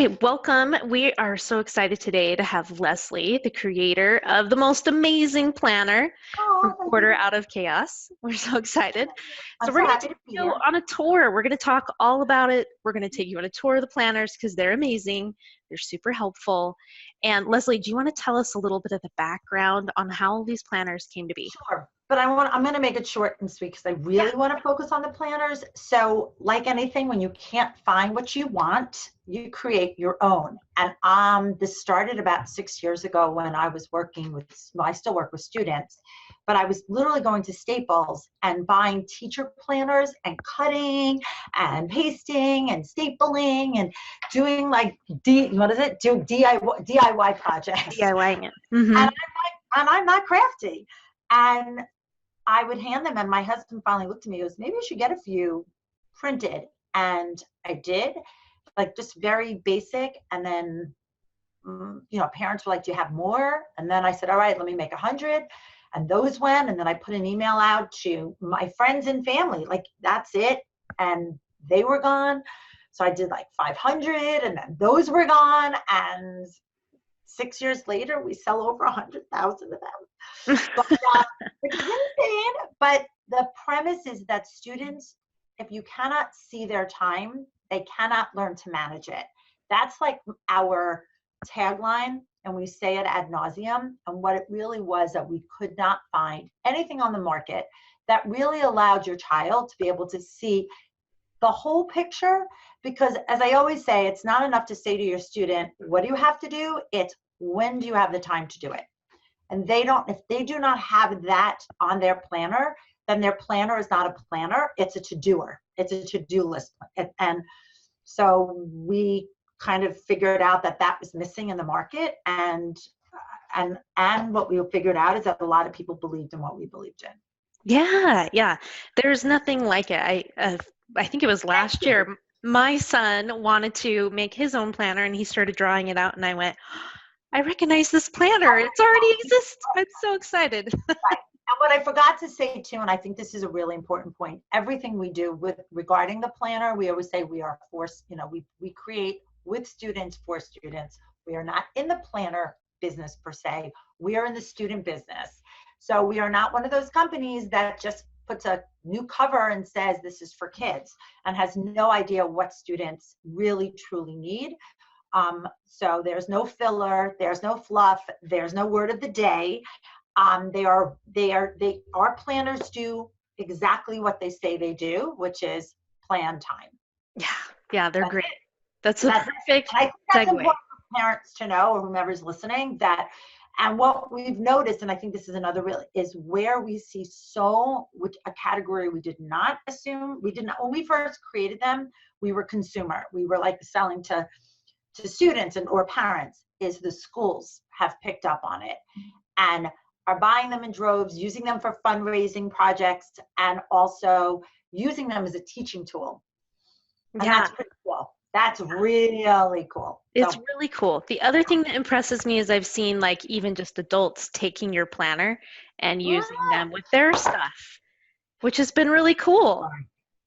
right, welcome. We are so excited today to have Leslie, the creator of the most amazing planner from Oh, thank Order you. Out of Chaos. We're so excited. I'm So we're so going to happy take to be you here. on a tour. We're going to talk all about it. We're going to take you on a tour of the planners because they're amazing. They're super helpful. And Leslie, do you want to tell us a little bit of the background on how these planners came to be? Sure. But I'm going to make it short and sweet because I Yeah. really want to focus on the planners. So like anything, when you can't find what you want, you create your own. And this started about 6 years ago when I was working with, well, I still work with students, but I was literally going to Staples and buying teacher planners and cutting and pasting and stapling and doing like Do DIY projects. DIYing it. And I'm not crafty. And I would hand them, and my husband finally looked at me and goes, maybe you should get a few printed. And I did, like just very basic. And then, parents were like, do you have more? And then I said, all right, let me make 100. And those went. And then I put an email out to my friends and family, like, that's it. And they were gone. So I did like 500, and then those were gone. And 6 years later, we sell over 100,000 of them. But, which is insane. But the premise is that students, if you cannot see their time, they cannot learn to manage it. That's like our tagline, and we say it ad nauseum. And what it really was that we could not find anything on the market that really allowed your child to be able to see the whole picture. Because as I always say, it's not enough to say to your student, what do you have to do? It's when do you have the time to do it? And if they do not have that on their planner, then their planner is not a planner. It's a to-doer. It's a to-do list. And so we kind of figured out that that was missing in the market. And what we figured out is that a lot of people believed in what we believed in. Yeah. There's nothing like it. I think it was last year. My son wanted to make his own planner, and he started drawing it out, and I went, I recognize this planner. It's already exists. I'm so excited. Right. And what I forgot to say too, and I think this is a really important point, everything we do regarding the planner, we always say we are we create with students for students. We are not in the planner business per se. We are in the student business. So we are not one of those companies that just puts a new cover and says this is for kids and has no idea what students really truly need. So there's no filler, there's no fluff, there's no word of the day. Our planners do exactly what they say they do, which is plan time. Yeah, they're That's great. it. That's a That's it. perfect And I think that's segue. important for parents to know, or whomever's listening, and what we've noticed, and I think this is another real, is where we see which a category we did not assume, when we first created them, we were consumer. We were like selling to students or parents, is the schools have picked up on it and are buying them in droves, using them for fundraising projects, and also using them as a teaching tool. And Yeah, that's pretty cool. That's really cool. it's So really cool. The other thing that impresses me is I've seen like even just adults taking your planner and using them with their stuff, which has been really cool.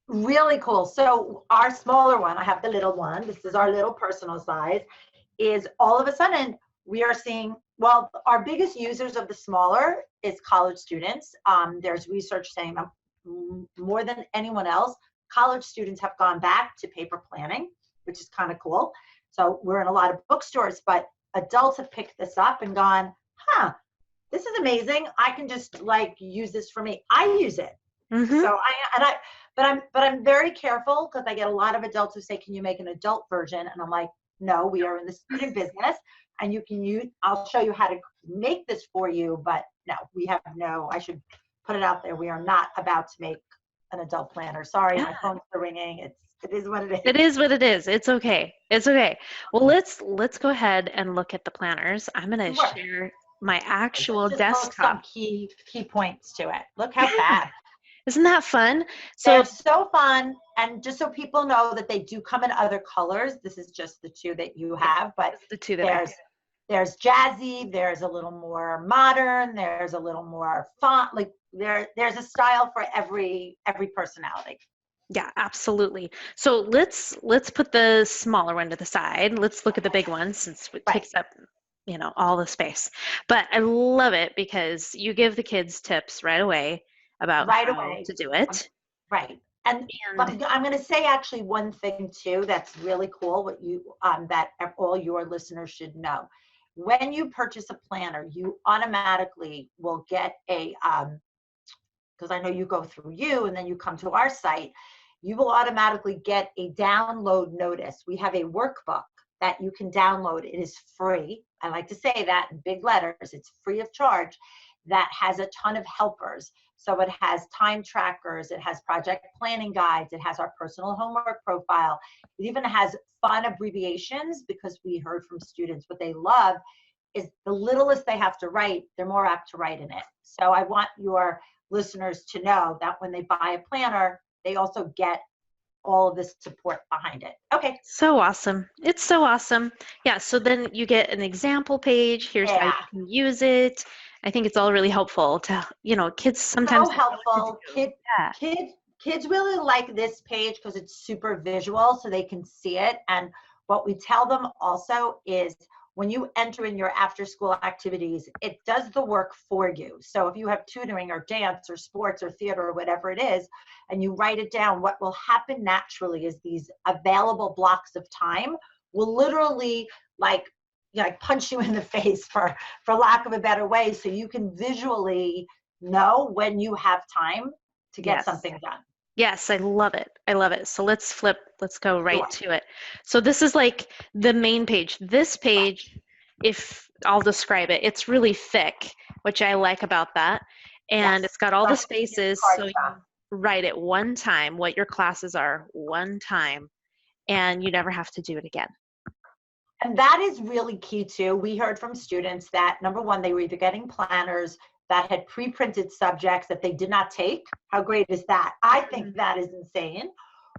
really cool. So our smaller one, I have the little one, this is our little personal size, is all of a sudden we are seeing, well, our biggest users of the smaller is college students. There's research saying that more than anyone else, college students have gone back to paper planning, which is kind of cool. So we're in a lot of bookstores, but adults have picked this up and gone, this is amazing. I can just like use this for me. I use it. Mm-hmm. So I'm very careful because I get a lot of adults who say, can you make an adult version? And I'm like, no, we are in the student business, and I'll show you how to make this for you, but no, I should put it out there. We are not about to make an adult planner. Sorry, Yeah. my phone's ringing. It is what it is. It is what it is. It's okay. It's okay. Well, let's go ahead and look at the planners. I'm gonna Sure. share my actual Just desktop. some key points to it. Look how fast. Isn't that fun? They're So so fun. And just so people know that they do come in other colors, this is just the two that you have, but the two that I have. there's jazzy, there's a little more modern, there's a little more font, like there's a style for every personality. Yeah, absolutely. So let's put the smaller one to the side. Let's look at the big one since it Right. takes up, all the space. But I love it because you give the kids tips right away about Right how away. to do Um, it. Right. And And I'm going to say actually one thing too that's really cool, what you that all your listeners should know. When you purchase a planner, you automatically will get a because I know you go through you and then you come to our site, you will automatically get a download notice. We have a workbook that you can download. It is free. I like to say that in big letters. It's free of charge. That has a ton of helpers. So it has time trackers, it has project planning guides, it has our personal homework profile. It even has fun abbreviations because we heard from students what they love is the littlest they have to write, they're more apt to write in it. So I want your listeners to know that when they buy a planner, they also get all of this support behind it. Okay. so awesome. It's so awesome. Yeah, so then you get an example page. Here's how you Yeah. can use it. I think it's all really helpful to, kids So sometimes don't know what to helpful. do. Yeah. Kids really like this page because it's super visual so they can see it. And what we tell them also is when you enter in your after school activities, it does the work for you. So if you have tutoring or dance or sports or theater or whatever it is, and you write it down, what will happen naturally is these available blocks of time will literally like, like punch you in the face for lack of a better way. So you can visually know when you have time to get Yes. something done. Yes, I love it. I love it. So let's go right Sure. to it. So this is like the main page. This page, if I'll describe it, it's really thick, which I like about that. And Yes. it's got all the Like a business spaces, card so shop. you write it one time, what your classes are one time, and you never have to do it again. And that is really key too. We heard from students that number one, they were either getting planners that had pre-printed subjects that they did not take. How great is that? I think that is insane.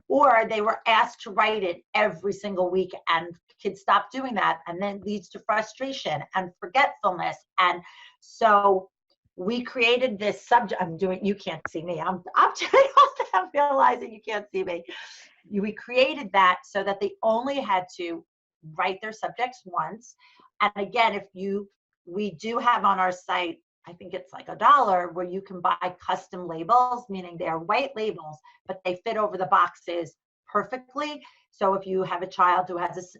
Or they were asked to write it every single week and kids stop doing that and then leads to frustration and forgetfulness. And so we created this subject. I'm doing, you can't see me. I'm doing all that. I'm realizing you can't see me. We created that so that they only had to write their subjects once. And again, we do have on our site, I think it's like $1 where you can buy custom labels, meaning they're white labels, but they fit over the boxes perfectly. So if you have a child who has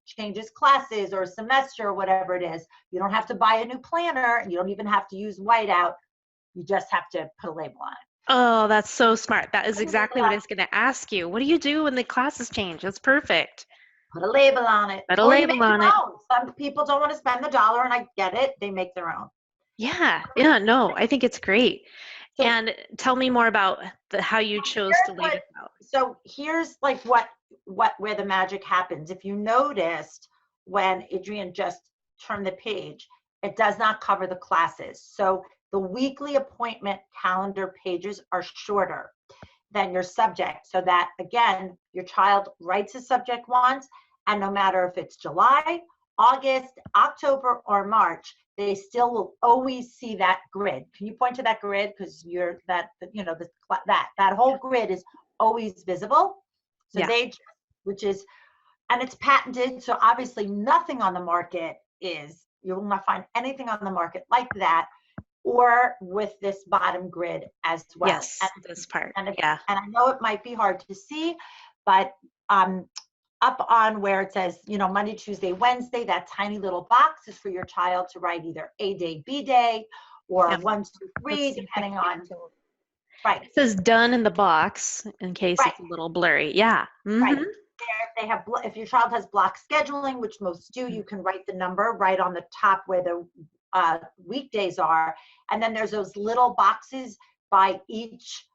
changes classes or a semester or whatever it is, you don't have to buy a new planner and you don't even have to use whiteout. You just have to put a label on it. Oh, that's so smart. That is exactly what I was going to ask you. What do you do when the classes change? That's perfect. Put a label on it, Put a or you make label on your it. own. Some people don't want to spend the dollar, and I get it. They make their own. Yeah, yeah, no, I think it's great. So And tell me more about how you chose to here's lay what. this out. So here's like what where the magic happens. If you noticed when Adrienne just turned the page, it does not cover the classes. So the weekly appointment calendar pages are shorter than your subject, so that again, your child writes a subject once, and no matter if it's July, August, October, or March, they still will always see that grid. Can you point to that grid? Because you're that, that whole grid is always visible. So Yeah. which is, and it's patented. So obviously nothing on the market you will not find anything on the market like that, or with this bottom grid as well. Yes, this part. And Yeah. and I know it might be hard to see, but up on where it says, Monday, Tuesday, Wednesday, that tiny little box is for your child to write either A day, B day, or Yep. 1, 2, Let's 3, see if I depending can get on, to right, it. Says done in the box in case right, it's a little blurry. Yeah. right. Mm-hmm. They have, if your child has block scheduling, which most do, you can write the number right on the top where the weekdays are. And then there's those little boxes by each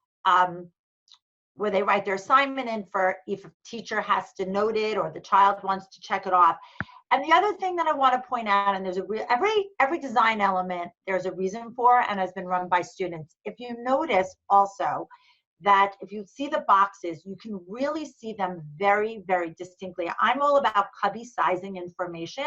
where they write their assignment in for if a teacher has to note it or the child wants to check it off. And the other thing that I want to point out, and there's every design element there's a reason for and has been run by students. If you notice also that if you see the boxes, you can really see them very, very distinctly. I'm all about cubby sizing information.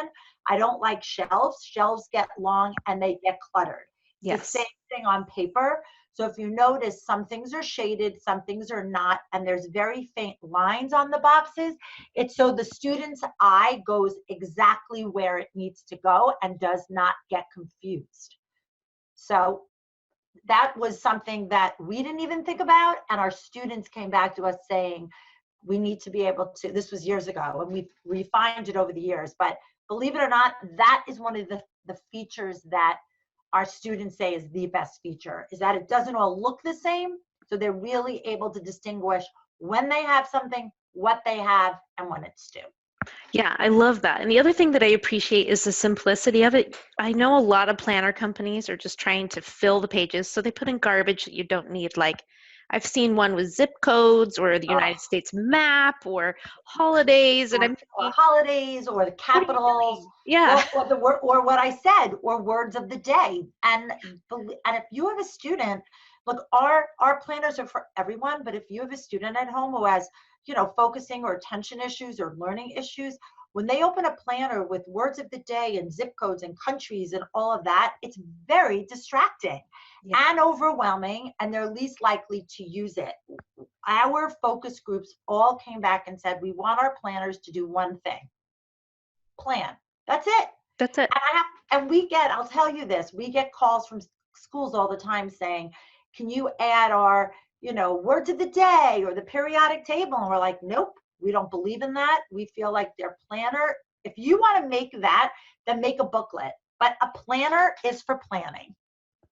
I don't like shelves. Shelves get long and they get cluttered. It's the Yes. same thing on paper. So if you notice, some things are shaded, some things are not, and there's very faint lines on the boxes. It's so the student's eye goes exactly where it needs to go and does not get confused. So that was something that we didn't even think about, and our students came back to us saying, we need to be able to, this was years ago, and we've refined it over the years, but believe it or not, that is one of the features that our students say is the best feature, is that it doesn't all look the same, so they're really able to distinguish when they have something, what they have, and when it's due. Yeah, I love that. And the other thing that I appreciate is the simplicity of it. I know a lot of planner companies are just trying to fill the pages, so they put in garbage that you don't need. Like I've seen one with zip codes or the United States map or holidays, and I'm Or thinking, holidays, or the what are you capitals, doing? Yeah. or the word, or what I said, or words of the day. And if you have a student, look, our planners are for everyone, but if you have a student at home who has, focusing or attention issues or learning issues, when they open a planner with words of the day and zip codes and countries and all of that, it's very distracting and overwhelming, and they're least likely to use it. Our focus groups all came back and said, we want our planners to do one thing: plan. That's it. That's it. And I'll tell you this, we get calls from schools all the time saying, can you add our, words of the day or the periodic table? And we're like, nope, we don't believe in that. We feel like their planner, if you want to make that, then make a booklet. But a planner is for planning.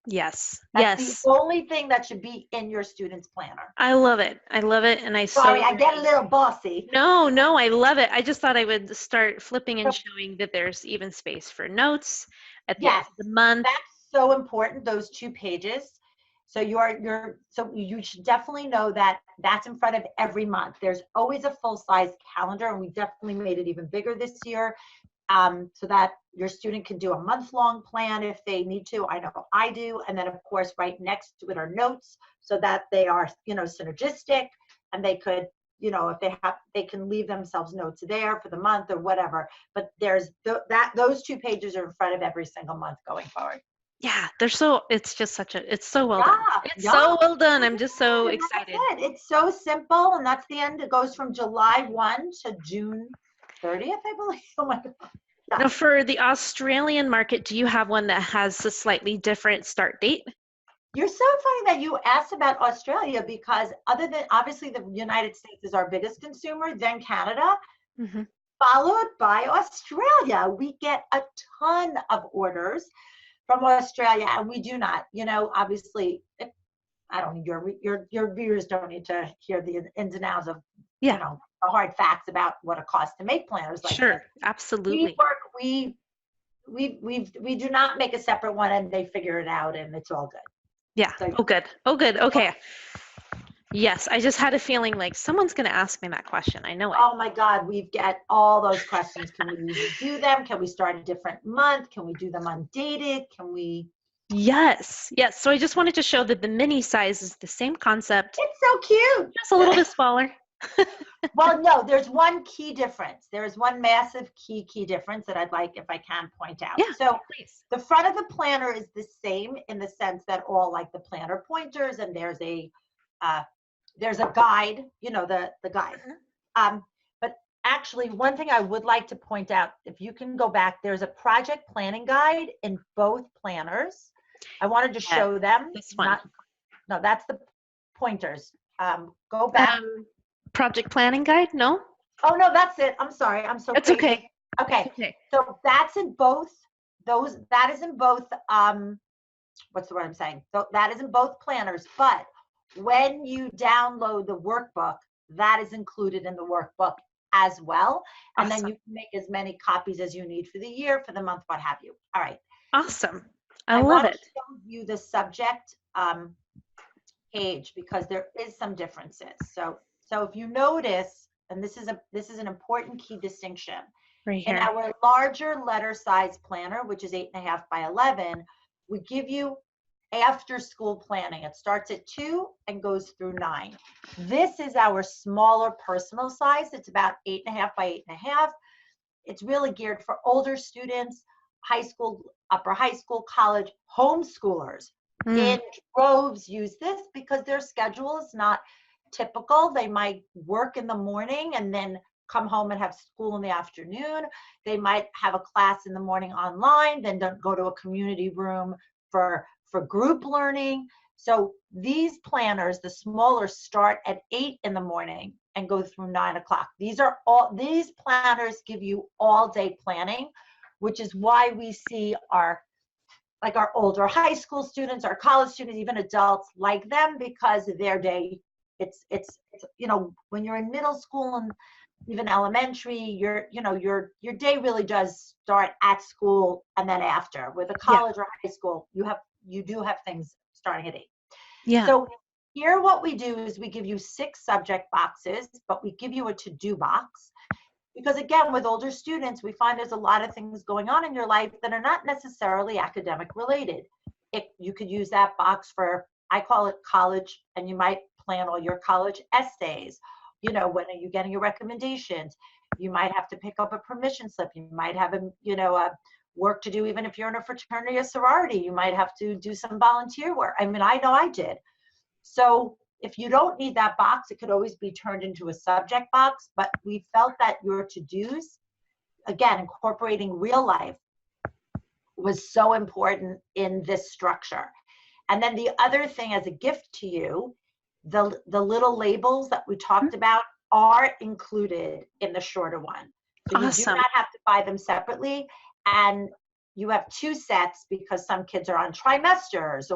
Yes. That's Yes. the only thing that should be in your student's planner. I love it. I love it. And I Sorry, so I get a little bossy. No, I love it. I just thought I would start flipping and showing that there's even space for notes at the end Yes, of the month. that's so important, those 2 pages. So so you should definitely know that that's in front of every month. There's always a full-size calendar, and we definitely made it even bigger this year, so that your student can do a month-long plan if they need to. I know I do. And then, of course, right next to it are notes, so that they are, synergistic, and they could, if they can leave themselves notes there for the month or whatever. But there's those 2 pages are in front of every single month going forward. Yeah, it's just it's so well done. Yeah, It's yeah. so well done. I'm just so And excited. that's it. It's so simple, and that's the end. It goes from July 1 to June 30th, I believe. Oh my God. Yeah. Now, for the Australian market, do you have one that has a slightly different start date? You're so funny that you asked about Australia, because other than, obviously, the United States is our biggest consumer, then Canada, Mm-hmm. followed by Australia. We get a ton of orders from Australia, and we do not, obviously, I don't need your viewers don't need to hear the ins and outs of, Yeah. the hard facts about what it costs to make planners like Sure, this. absolutely. We do not make a separate one, and they figure it out, and it's all good. Yeah. So, Oh, good. Oh, good. Okay. Yes, I just had a feeling like someone's going to ask me that question. I know it. oh my God, we get all those questions. Can we do them? Can we start a different month? Can we do them undated? Can we? Yes. Yes. So I just wanted to show that the mini size is the same concept, It's so cute. just a little bit smaller. Well, no, there's one key difference. There's one massive key difference that I'd like, if I can, point out. Yeah, So please. the front of the planner is the same, in the sense that all, like, the planner pointers, and there's a guide, the guide. But actually, one thing I would like to point out, if you can go back, there's a project planning guide in both planners. I wanted to show them. This one. No, that's the pointers. Go back. Project planning guide? No? Oh, no, that's it. I'm sorry. I'm so It's crazy. okay. Okay. It's okay. So that's in both those. That is in both. What's the word I'm saying? So that is in both planners. But when you download the workbook, that is included in the workbook as well. And Awesome. then you can make as many copies as you need for the year, for the month, what have you. All right. Awesome. I love want it. to show you the subject page, because there is some differences. So if you notice, and this is an important key distinction. Right In here. our larger letter size planner, which is 8.5 by 11, we give you after school planning. It starts at 2 and goes through 9. This is our smaller personal size. It's about 8.5 by 8.5. It's really geared for older students, high school, upper high school, college, homeschoolers. Mm. in droves use this because their schedule is not typical. They might work in the morning and then come home and have school in the afternoon. They might have a class in the morning online, then don't go to a community room for group learning. So these planners, the smaller, start at 8 in the morning and go through 9 o'clock. These planners give you all day planning, which is why we see our older high school students, our college students, even adults like them because their day, it's when you're in middle school and even elementary, your day really does start at school and then after. With a Yeah. college or high school, you do have things starting at 8. Yeah. So here what we do is we give you 6 subject boxes, but we give you a to-do box. Because again, with older students, we find there's a lot of things going on in your life that are not necessarily academic related. You could use that box for, I call it college, and you might plan all your college essays. When are you getting your recommendations? You might have to pick up a permission slip. You might have a work to do, even if you're in a fraternity or sorority. You might have to do some volunteer work. I mean, I know I did. So if you don't need that box, it could always be turned into a subject box, but we felt that your to-dos, again, incorporating real life, was so important in this structure. And then the other thing as a gift to you, the little labels that we talked about are included in the shorter one. So you do Awesome. not have to buy them separately. And you have 2 sets because some kids are on trimesters,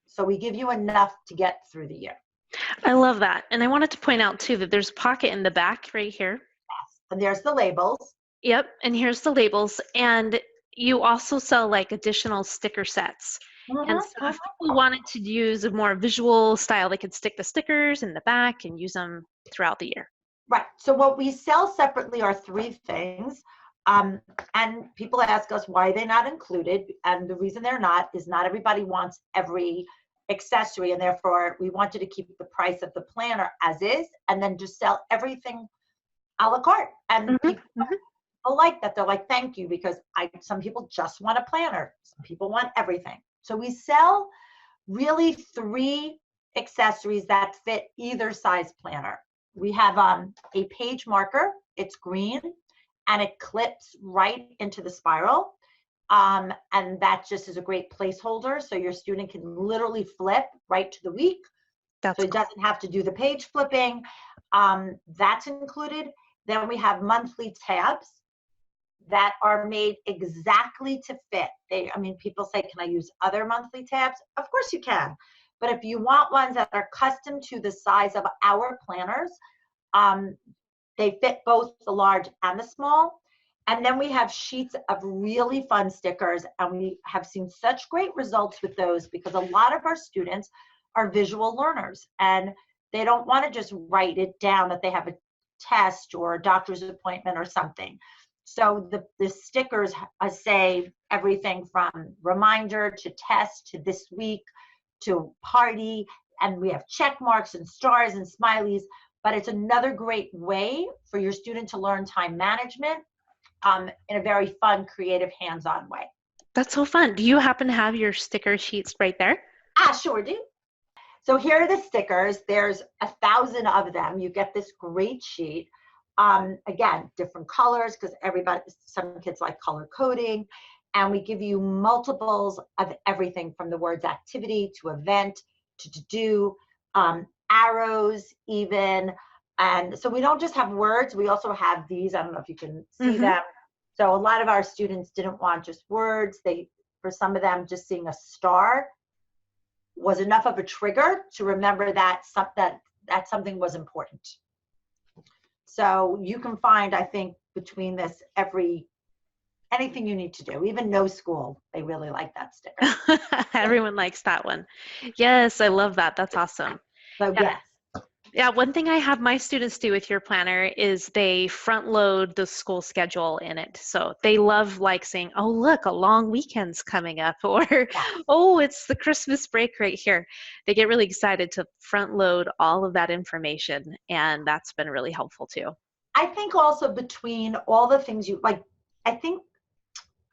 so we give you enough to get through the year. I love that. And I wanted to point out too that there's a pocket in the back right here. And there's the labels. Yep. And here's the labels. And you also sell like additional sticker sets. And so if people wanted to use a more visual style, they could stick the stickers in the back and use them throughout the year. Right. So what we sell separately are 3 things. And people ask us why they're not included. And the reason they're not is not everybody wants every accessory. And therefore, we wanted to keep the price of the planner as is and then just sell everything a la carte. And Mm-hmm. people like that. They're like, thank you, because some people just want a planner. Some people want everything. So we sell really 3 accessories that fit either size planner. We have a page marker. It's green and it clips right into the spiral. And that just is a great placeholder. So your student can literally flip right to the week. That's So it cool. doesn't have to do the page flipping. That's included. Then we have monthly tabs that are made exactly to fit. People say, can I use other monthly tabs? Of course you can. But if you want ones that are custom to the size of our planners, they fit both the large and the small. And then we have sheets of really fun stickers, and we have seen such great results with those because a lot of our students are visual learners and they don't want to just write it down that they have a test or a doctor's appointment or something. So the stickers say everything from reminder to test to this week to party, and we have check marks and stars and smileys. But it's another great way for your student to learn time management in a very fun, creative, hands-on way. That's so fun. Do you happen to have your sticker sheets right there? Sure do. So here are the stickers. There's 1,000 of them. You get this great sheet. Again, different colors because some kids like color coding. And we give you multiples of everything from the words activity to event to do, arrows even. And so we don't just have words, we also have these. I don't know if you can see Mm-hmm. them. So a lot of our students didn't want just words. For some of them, just seeing a star was enough of a trigger to remember that something was important. So you can find, I think, between this anything you need to do, even no school, they really like that sticker. Everyone likes that one. Yes, I love that. That's awesome. So Yeah. yes. Yeah, one thing I have my students do with your planner is they front load the school schedule in it. So they love like saying, oh, look, a long weekend's coming up, or oh, it's the Christmas break right here. They get really excited to front load all of that information, and that's been really helpful too. I think also between all the things I think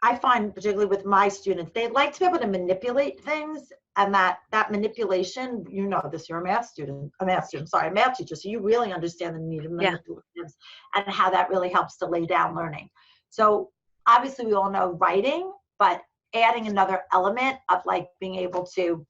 I find particularly with my students, they like to be able to manipulate things, and that manipulation, you know this, you're a math teacher, so you really understand the need of Yeah. manipulatives and how that really helps to lay down learning. So obviously we all know writing, but adding another element of like being able to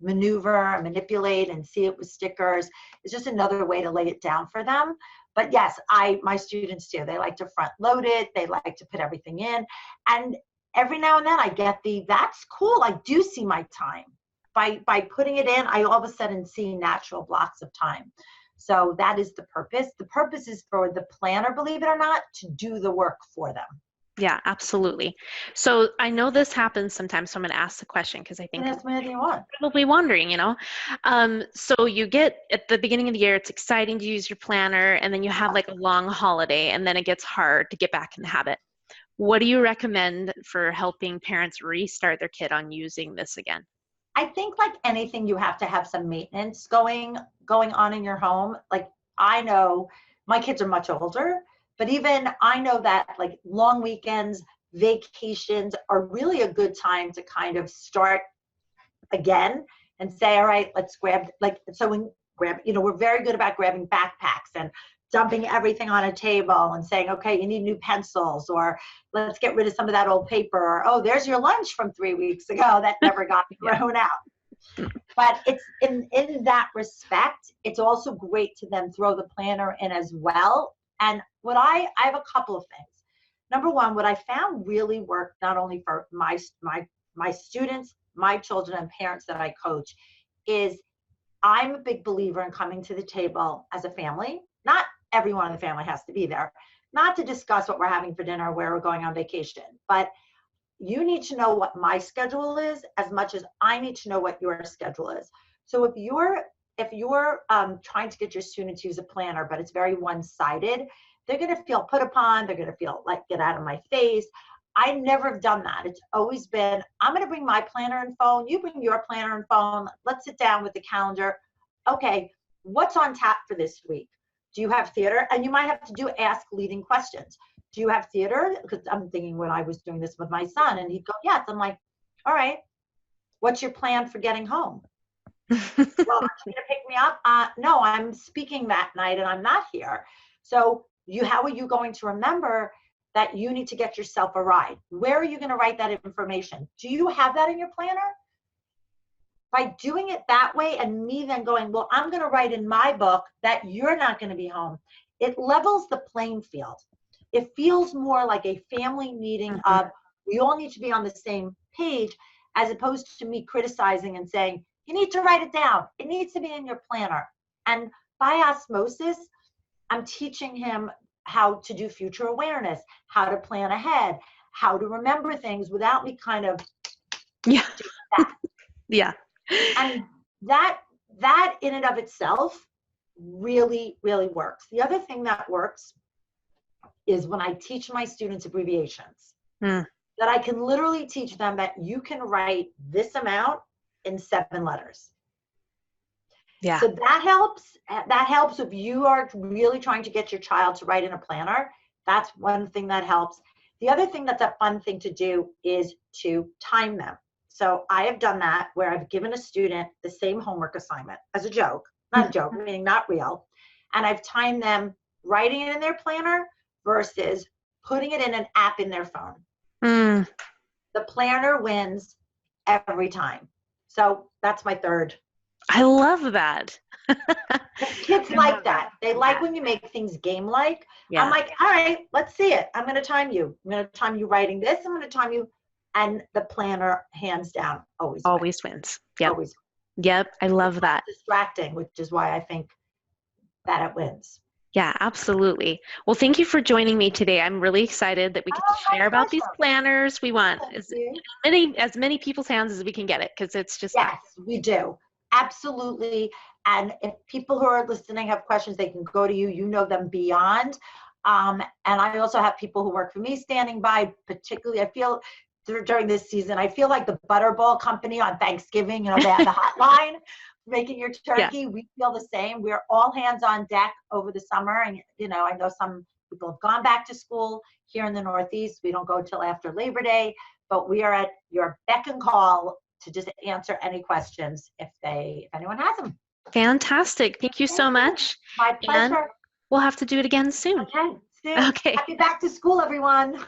maneuver and manipulate and see it with stickers is just another way to lay it down for them. But yes, my students do. They like to front load it. They like to put everything in. And every now and then I get that's cool. I do see my time. By putting it in, I all of a sudden see natural blocks of time. So that is the purpose. The purpose is for the planner, believe it or not, to do the work for them. Yeah, absolutely. So I know this happens sometimes, so I'm going to ask the question because I think Ask me anything you want. probably wondering, so you get at the beginning of the year, it's exciting to use your planner, and then you have like a long holiday, and then it gets hard to get back in the habit. What do you recommend for helping parents restart their kid on using this again? I think like anything, you have to have some maintenance going on in your home. Like I know my kids are much older, but even I know that like long weekends, vacations are really a good time to kind of start again and say, all right, let's grab, we're very good about grabbing backpacks and dumping everything on a table and saying, okay, you need new pencils, or let's get rid of some of that old paper, or, oh, there's your lunch from 3 weeks ago that never got thrown out. But it's in that respect, it's also great to then throw the planner in as well. And I have a couple of things. Number one, what I found really worked not only for my students, my children, and parents that I coach, is I'm a big believer in coming to the table as a family. Not everyone in the family has to be there, not to discuss what we're having for dinner, where we're going on vacation, but you need to know what my schedule is as much as I need to know what your schedule is. So if you're trying to get your students to use a planner, but it's very one-sided, they're going to feel put upon. They're going to feel like, get out of my face. I never have done that. It's always been, I'm going to bring my planner and phone. You bring your planner and phone. Let's sit down with the calendar. Okay, what's on tap for this week? Do you have theater? And you might have to ask leading questions. Do you have theater? Because I'm thinking when I was doing this with my son, and he'd go, yes. I'm like, all right, what's your plan for getting home? Well, are you going to pick me up? No, I'm speaking that night and I'm not here. So how are you going to remember that you need to get yourself a ride? Where are you going to write that information? Do you have that in your planner? By doing it that way, and me then going, well, I'm going to write in my book that you're not going to be home, it levels the playing field. It feels more like a family meeting of, we all need to be on the same page, as opposed to me criticizing and saying, you need to write it down. It needs to be in your planner. And by osmosis, I'm teaching him how to do future awareness, how to plan ahead, how to remember things without me kind of Yeah. doing that. Yeah. And that in and of itself really, really works. The other thing that works is when I teach my students abbreviations, that I can literally teach them that you can write this amount in 7 letters. Yeah. So that helps. That helps if you are really trying to get your child to write in a planner. That's one thing that helps. The other thing that's a fun thing to do is to time them. So I have done that where I've given a student the same homework assignment as a joke, not a joke, meaning not real. And I've timed them writing it in their planner versus putting it in an app in their phone. The planner wins every time. So that's my third. I love that. Kids like that. They like when you make things game-like. Yeah. I'm like, all right, let's see it. I'm going to time you. I'm going to time you writing this. I'm going to time you. And the planner, hands down, always wins. Yep. Always. Yep. I love that. It's distracting, which is why I think that it wins. Yeah, absolutely. Well, thank you for joining me today. I'm really excited that we get to share about these planners. We want as many people's hands as we can get it, because it's just. Yes, we do. Absolutely. And if people who are listening have questions, they can go to you. You know them beyond. And I also have people who work for me standing by, particularly, I feel during this season, I feel like the Butterball Company on Thanksgiving, they have the hotline, making your turkey. Yeah. We feel the same. We're all hands on deck over the summer. And, I know some People have gone back to school here in the Northeast. We don't go till after Labor Day, but we are at your beck and call to just answer any questions if anyone has them. Fantastic. Thank you Thank so you. much. My And pleasure. we'll have to do it again soon. Okay, soon. Okay. Happy back to school, everyone.